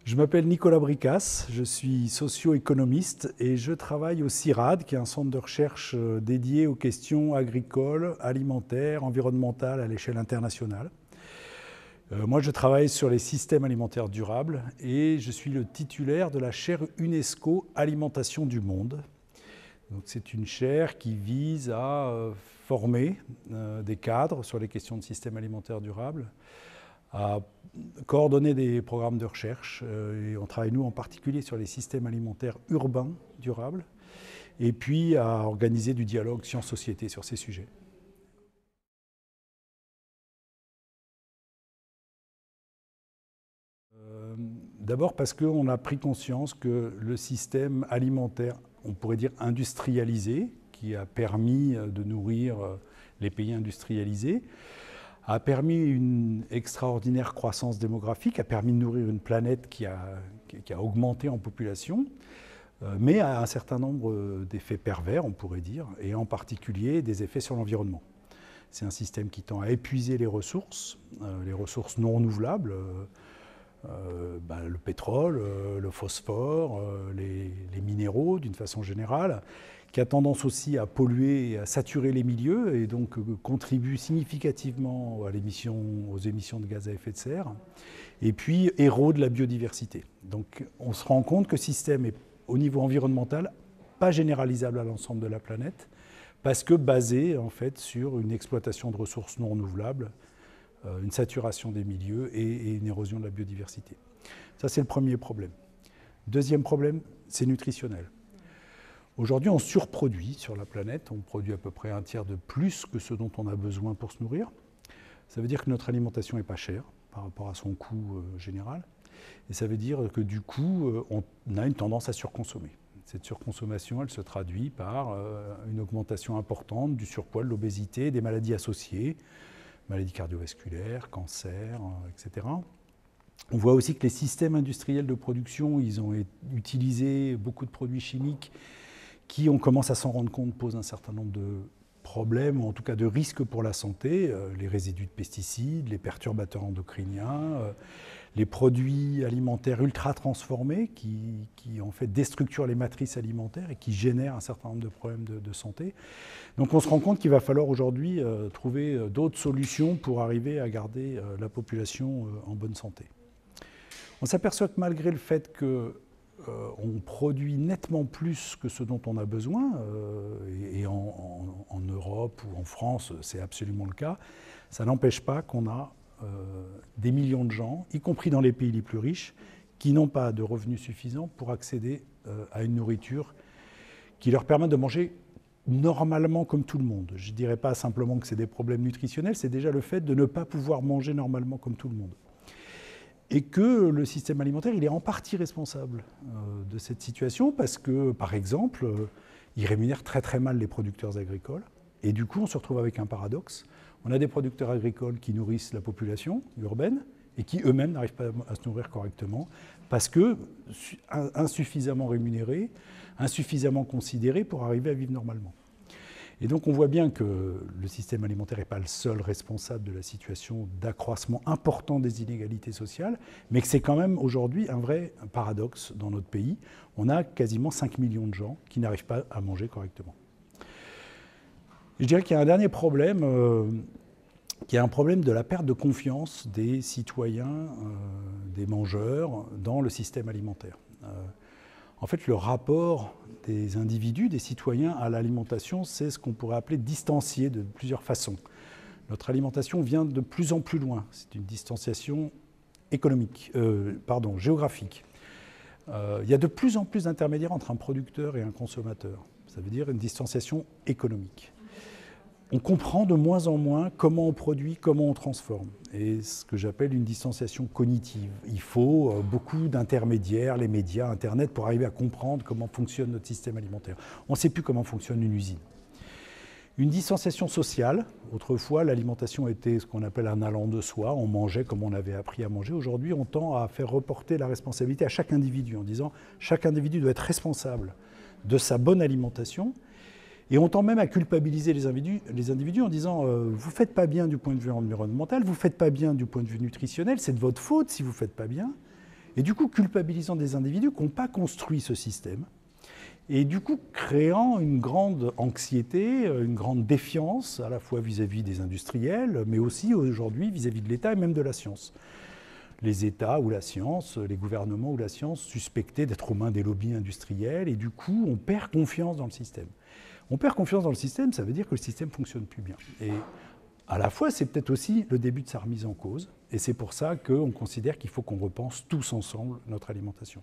Je m'appelle Nicolas Bricasse, je suis socio-économiste et je travaille au CIRAD, qui est un centre de recherche dédié aux questions agricoles, alimentaires, environnementales à l'échelle internationale. Moi, je travaille sur les systèmes alimentaires durables et je suis le titulaire de la chaire UNESCO Alimentation du Monde. C'est une chaire qui vise à former des cadres sur les questions de systèmes alimentaires durables, à coordonner des programmes de recherche, et on travaille nous en particulier sur les systèmes alimentaires urbains durables, et puis à organiser du dialogue sciences-société sur ces sujets. D'abord parce qu'on a pris conscience que le système alimentaire, on pourrait dire industrialisé, qui a permis de nourrir les pays industrialisés, a permis une extraordinaire croissance démographique, a permis de nourrir une planète qui a augmenté en population, mais a un certain nombre d'effets pervers, on pourrait dire, et en particulier des effets sur l'environnement. C'est un système qui tend à épuiser les ressources non renouvelables, le pétrole, le phosphore, les minéraux d'une façon générale, qui a tendance aussi à polluer et à saturer les milieux et donc contribue significativement aux émissions de gaz à effet de serre, et puis érode la biodiversité. Donc on se rend compte que ce système est au niveau environnemental pas généralisable à l'ensemble de la planète, parce que basé en fait sur une exploitation de ressources non renouvelables, une saturation des milieux et une érosion de la biodiversité. Ça, c'est le premier problème. Deuxième problème, c'est nutritionnel. Aujourd'hui, on surproduit sur la planète, on produit à peu près un tiers de plus que ce dont on a besoin pour se nourrir. Ça veut dire que notre alimentation n'est pas chère par rapport à son coût général. Et ça veut dire que du coup, on a une tendance à surconsommer. Cette surconsommation, elle se traduit par une augmentation importante du surpoids, de l'obésité, des maladies associées, maladies cardiovasculaires, cancers, etc. On voit aussi que les systèmes industriels de production, ils ont utilisé beaucoup de produits chimiques qui, on commence à s'en rendre compte, posent un certain nombre de problèmes, ou en tout cas de risques pour la santé, les résidus de pesticides, les perturbateurs endocriniens, les produits alimentaires ultra transformés qui en fait déstructurent les matrices alimentaires et qui génèrent un certain nombre de problèmes de santé. Donc on se rend compte qu'il va falloir aujourd'hui trouver d'autres solutions pour arriver à garder la population en bonne santé. On s'aperçoit que malgré le fait qu'on produit nettement plus que ce dont on a besoin, et en Europe ou en France, c'est absolument le cas, ça n'empêche pas qu'on a des millions de gens, y compris dans les pays les plus riches, qui n'ont pas de revenus suffisants pour accéder à une nourriture qui leur permet de manger normalement comme tout le monde. Je ne dirais pas simplement que c'est des problèmes nutritionnels, c'est déjà le fait de ne pas pouvoir manger normalement comme tout le monde. Et que le système alimentaire, il est en partie responsable de cette situation parce que, par exemple, il rémunère très très mal les producteurs agricoles. Et du coup, on se retrouve avec un paradoxe. On a des producteurs agricoles qui nourrissent la population urbaine et qui eux-mêmes n'arrivent pas à se nourrir correctement parce que insuffisamment rémunérés, insuffisamment considérés pour arriver à vivre normalement. Et donc on voit bien que le système alimentaire n'est pas le seul responsable de la situation d'accroissement important des inégalités sociales, mais que c'est quand même aujourd'hui un vrai paradoxe dans notre pays. On a quasiment 5 millions de gens qui n'arrivent pas à manger correctement. Je dirais qu'il y a un dernier problème, qui est un problème de la perte de confiance des citoyens, des mangeurs, dans le système alimentaire. En fait, le rapport des individus, des citoyens à l'alimentation, c'est ce qu'on pourrait appeler distancié de plusieurs façons. Notre alimentation vient de plus en plus loin. C'est une distanciation géographique. Il y a de plus en plus d'intermédiaires entre un producteur et un consommateur. Ça veut dire une distanciation économique. On comprend de moins en moins comment on produit, comment on transforme. Et ce que j'appelle une distanciation cognitive. Il faut beaucoup d'intermédiaires, les médias, Internet, pour arriver à comprendre comment fonctionne notre système alimentaire. On ne sait plus comment fonctionne une usine. Une distanciation sociale. Autrefois, l'alimentation était ce qu'on appelle un allant de soi. On mangeait comme on avait appris à manger. Aujourd'hui, on tend à faire reporter la responsabilité à chaque individu en disant chaque individu doit être responsable de sa bonne alimentation. Et on tend même à culpabiliser les individus en disant vous ne faites pas bien du point de vue environnemental, vous ne faites pas bien du point de vue nutritionnel, c'est de votre faute si vous ne faites pas bien. Et du coup, culpabilisant des individus qui n'ont pas construit ce système. Et du coup, créant une grande anxiété, une grande défiance, à la fois vis-à-vis des industriels, mais aussi aujourd'hui vis-à-vis de l'État et même de la science. Les États ou la science, les gouvernements ou la science suspectés d'être aux mains des lobbies industriels, et du coup, on perd confiance dans le système. On perd confiance dans le système, ça veut dire que le système ne fonctionne plus bien. Et à la fois, c'est peut-être aussi le début de sa remise en cause, et c'est pour ça qu'on considère qu'il faut qu'on repense tous ensemble notre alimentation.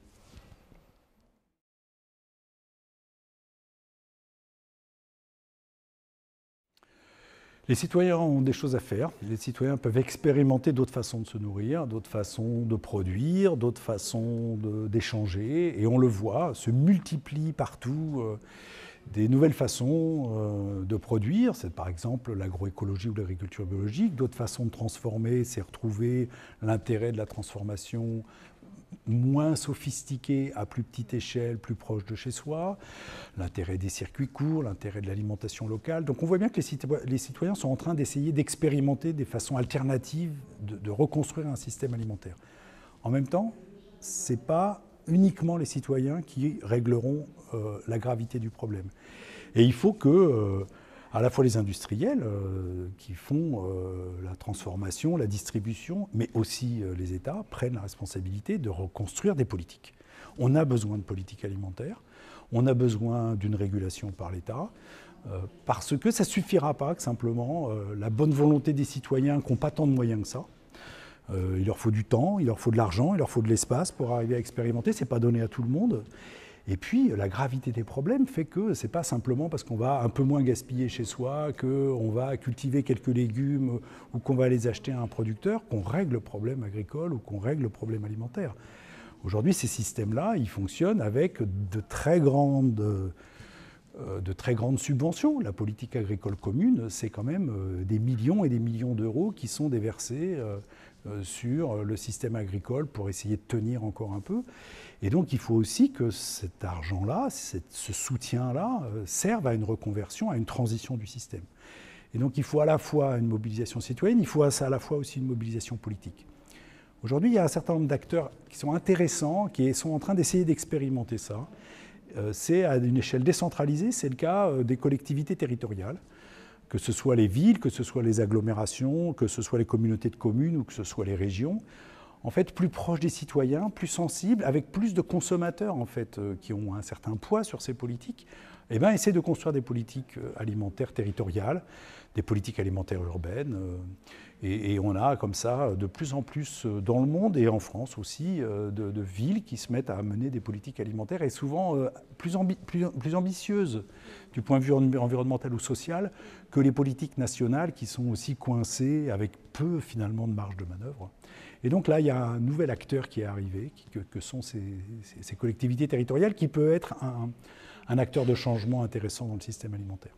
Les citoyens ont des choses à faire. Les citoyens peuvent expérimenter d'autres façons de se nourrir, d'autres façons de produire, d'autres façons d'échanger. Et on le voit, se multiplient partout des nouvelles façons de produire. C'est par exemple l'agroécologie ou l'agriculture biologique. D'autres façons de transformer, c'est retrouver l'intérêt de la transformation moins sophistiqué, à plus petite échelle, plus proche de chez soi, l'intérêt des circuits courts, l'intérêt de l'alimentation locale. Donc on voit bien que les citoyens sont en train d'essayer d'expérimenter des façons alternatives de reconstruire un système alimentaire. En même temps, ce n'est pas uniquement les citoyens qui régleront la gravité du problème. Et il faut que à la fois les industriels qui font la transformation, la distribution, mais aussi les États prennent la responsabilité de reconstruire des politiques. On a besoin de politiques alimentaires, on a besoin d'une régulation par l'État, parce que ça ne suffira pas que simplement la bonne volonté des citoyens qui n'ont pas tant de moyens que ça. Il leur faut du temps, il leur faut de l'argent, il leur faut de l'espace pour arriver à expérimenter, ce n'est pas donné à tout le monde. Et puis, la gravité des problèmes fait que ce n'est pas simplement parce qu'on va un peu moins gaspiller chez soi, qu'on va cultiver quelques légumes ou qu'on va les acheter à un producteur, qu'on règle le problème agricole ou qu'on règle le problème alimentaire. Aujourd'hui, ces systèmes-là, ils fonctionnent avec de très grandes subventions. La politique agricole commune, c'est quand même des millions et des millions d'euros qui sont déversés sur le système agricole pour essayer de tenir encore un peu. Et donc il faut aussi que cet argent-là, ce soutien-là, serve à une reconversion, à une transition du système. Et donc il faut à la fois une mobilisation citoyenne, il faut à la fois aussi une mobilisation politique. Aujourd'hui, il y a un certain nombre d'acteurs qui sont intéressants, qui sont en train d'essayer d'expérimenter ça. C'est à une échelle décentralisée, c'est le cas des collectivités territoriales, que ce soit les villes, que ce soit les agglomérations, que ce soit les communautés de communes ou que ce soit les régions. En fait, plus proches des citoyens, plus sensibles, avec plus de consommateurs en fait, qui ont un certain poids sur ces politiques, eh bien, essayer de construire des politiques alimentaires territoriales, des politiques alimentaires urbaines. Et on a comme ça de plus en plus dans le monde et en France aussi de villes qui se mettent à mener des politiques alimentaires et souvent plus ambitieuses du point de vue environnemental ou social que les politiques nationales qui sont aussi coincées avec peu finalement de marge de manœuvre. Et donc là, il y a un nouvel acteur qui est arrivé, que sont ces collectivités territoriales, qui peut être un acteur de changement intéressant dans le système alimentaire.